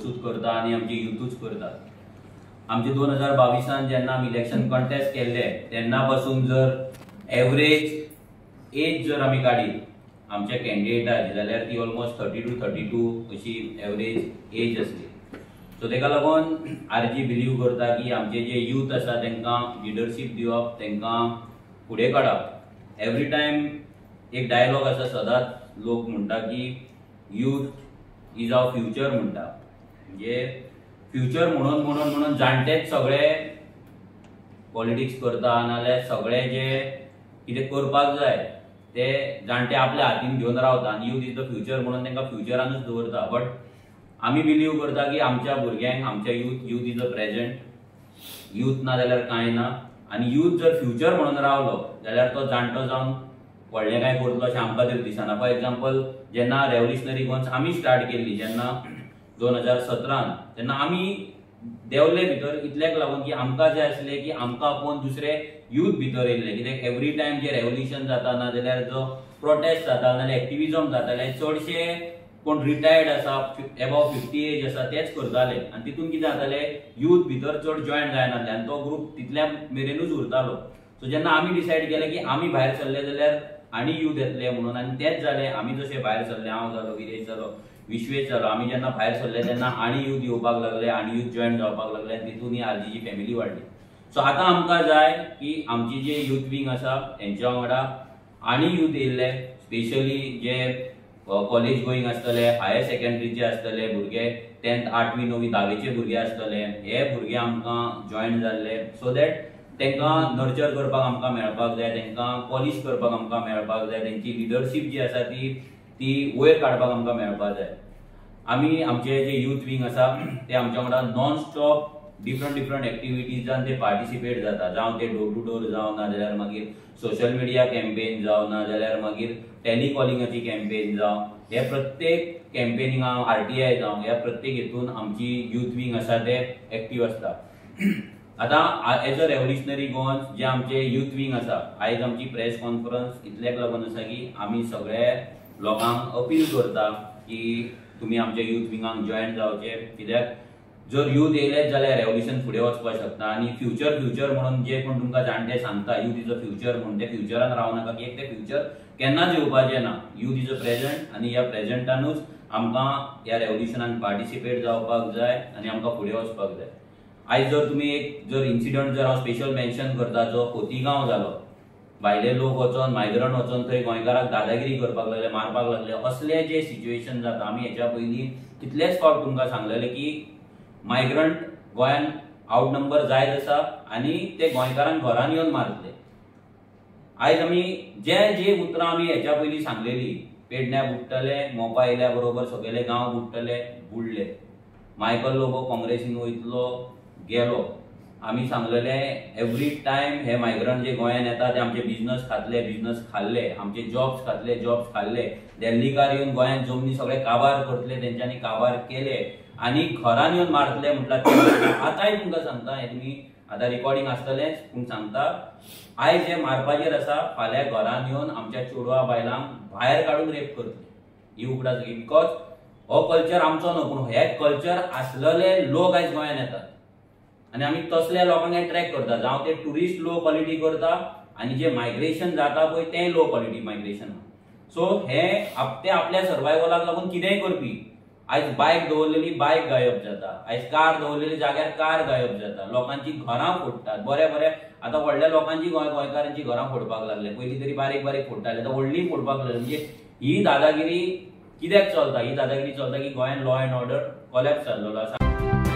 फोर्सूच करता आनी आमचे युथूच करतात. आमचे 2022 जेन्ना आमी इलेक्शन कंटेस्ट केल्ले तेन्ना पासून जर एवरेज एज जर आमी काडीत आमच्या कॅन्डिडेटाची जाल्यार ती ऑलमोस्ट 30 to 32 अशी एवरेज एज असली. सो तेका लागून आरजी बिलीव करता की आमचे जे यूथ आसा तांकां लिडरशीप दिवप, तांकां फुडें काडप. एवरी टायम एक डायलॉग आसा, सदांच लोक म्हणटा की यूथ इज आवर फ्युचर म्हणटा. म्हणजे फ्युचर म्हणून जाणटेच सगळे पॉलिटिक्स करता, नाजाल्यार सगळे जे कितें करपाक जाय ते जाणटे आपल्या हातीन घेवन रावता आनी यूथ इज द फ्युचर म्हणून तांकां फ्युचरानूच दवरता. बट आमी बिलीव करता की आमच्या भुरग्यांक आमच्या youth is the present. Youth ना जाल्यार कांय ना. आनी यूथ जर फ्युचर म्हणून रावलो जाल्यार तो जाणटो जावन व्हडलें काय करतलो अशें आमकां तरी दिसना. फॉर एग्जाम्पल जेन्ना रेव्होल्युशनरी गोन्स आमी स्टार्ट केल्ली जेन्ना 2017 तेन्ना आमी देंवले भितर इतल्याक लागून की आमकां जें आसलें की आमकां पळोवन दुसरे यूथ भितर येयल्ले. कित्याक एवरी टायम जे रेव्होल्युशन जाता ना जाल्यार जो प्रोटेस्ट जाता नाजाल्यार एक्टिविजम जाताले चडशे कोण रिटायर्ड आसा, एबव 50 एज आसा तेच करताले आनी तितून कितें जातालें यूथ भितर चड जॉयन जायनासले आनी तो ग्रूप तितल्या मेरेनूच उरतालो. सो जेन्ना आमी डिसायड केलें की आमी भायर सरले जाल्यार आनी यूथ येतले म्हणून आनी तेच जालें. आमी जशे भायर सरले, हांव जालो, विरेश जालो, विश्वेश जालो, आमी जेन्ना भायर सरले तेन्ना आनी यूथ येवपाक लागले, आनी यूथ जॉयन जावपाक लागले आनी तितून आरजीची फॅमिली वाडली. सो आतां आमकां जाय की आमची जे यूथ विंग आसा तेंच्या वांगडा आनी यूथ येयल्ले, स्पेशली जे कॉलेज गोईंग आसतले, हायर सेकंडरीचे आसतले भुरगे, 10th 8वी 9वी 10वीचे भुरगे आसतले, हे भुरगे आमकां जॉयन जाल्ले. सो दॅट तांकां नर्चर करपाक आमकां मेळपाक जाय, तांकां पॉलिश करपाक आमकां मेळपाक जाय, तांची लिडरशीप जी आसा ती वयर काडपाक आमकां मेळपाक जाय. आमी आमचे जे यूथ विंग आसा ते आमच्या वांगडा नॉन स्टॉप डिफरंट एक्टिविटीजान ते पार्टिसिपेट जाता. जावं ते डोर टू डोर जावं ना जाल्यार मागीर सोशल मिडिया कॅम्पेन जावं ना जाल्यार मागीर टेलिकॉलिंगाची कॅम्पेन जावं, हे प्रत्येक कॅम्पेनिंगाक RTI जावं ह्या प्रत्येक हेतून आमची यूथ विंग आसा ते एक्टीव आसता. आतां एज अ रेव्होल्युशनरी गोवन्स जे आमचे यूथ विंग आसा, आयज आमची प्रेस कॉन्फरन्स इतल्याक लागून आसा की आमी सगळे लोकांक अपील करता की तुमी आमच्या यूथ विंगाक जॉयन जावचे. कित्याक जर यूथ येयलेच जाल्यार रेव्होल्युशन फुडें वचपाक शकता. आनी फ्युचर म्हणून जे कोण तुमकां जाणटे सांगता यूथ इज अ फ्युचर म्हणून, ते फ्युचरान रावनाका. कित्याक ते फ्युचर केन्नाच येवपाचें ना. यूथ इज अ प्रेझेंट आनी ह्या प्रेझेंटानूच आमकां ह्या रेव्होल्युशनान पार्टिसिपेट जावपाक जाय आनी आमकां फुडें वचपाक जाय. आयज जर तुमी एक जर इन्सिडंट जर हांव स्पेशल मेन्शन करता जो खोतीगांव जालो, भायले लोक वचोन मायग्रंट वचोन थंय गोंयकाराक दादागिरी करपाक लागले, मारपाक लागले, असले जे सिच्युएशन जाता. आमी हेच्या पयलीं कितलेच फावट तुमकां सांगलेले की मायग्रंट गोंयान आउट नंबर जायत आसा आनी ते गोंयकारांक घरान येवन मारतले. आयज आमी जे उतरां आमी हेच्या पयलीं सांगलेली, पेडण्या बुडटले, मोपा येयल्या बरोबर सगळे गांव बुडटले, बुडले. मायकल लोबो काँग्रेसीन वयतलो, गेलो. आमी सांगलेले एवरी टायम हे मायग्रंट जे गोंयान येता ते आमचे बिझनस खाल्ले, आमचे जॉब्स खाल्ले. दिल्लीकार येवन गोंयान जमनी सगळे काबार करतले, तेंच्यांनी काबार केले आनी घरान येवन मारतले म्हटल्यार आतांय तुमकां सांगता, हे तुमी आतां रिकॉर्डिंग आसतलेंच पूण सांगता, आयज हे मारपाचेर आसा, फाल्यां घरान येवन आमच्या चेडवा बायलांक भायर काडून रेप करतले. ही उगडास घे. बिकॉज हो कल्चर आमचो न्हू, पूण हे कल्चर आसलेले लोक आयज गोंयान येतात आनी आमी तसल्या लोकांक अट्रॅक्ट करता. जावं ते टुरिस्ट लो क्वॉलिटी करता आनी जे मायग्रेशन जाता पळय तें लो क्वॉलिटी मायग्रेशन. सो हे ते आपल्या सर्वायवलाक लागून कितेंय करपी. आयज बायक दवरलेली बायक गायब जाता, आयज कार दवरलेली जाग्यार कार गायब जाता, लोकांची घरां फोडटात. बरे आतां व्हडल्या लोकांची गोंयकारांची घरां फोडपाक लागले. पयलीं तरी बारीक फोडटाले, आतां व्हडलीं फोडपाक लागले. म्हणजे ही दादागिरी कित्याक चलता? ही दादागिरी चलता की गोंयान लॉ एंड ऑर्डर कोलॅप्स जाल्लो आसा.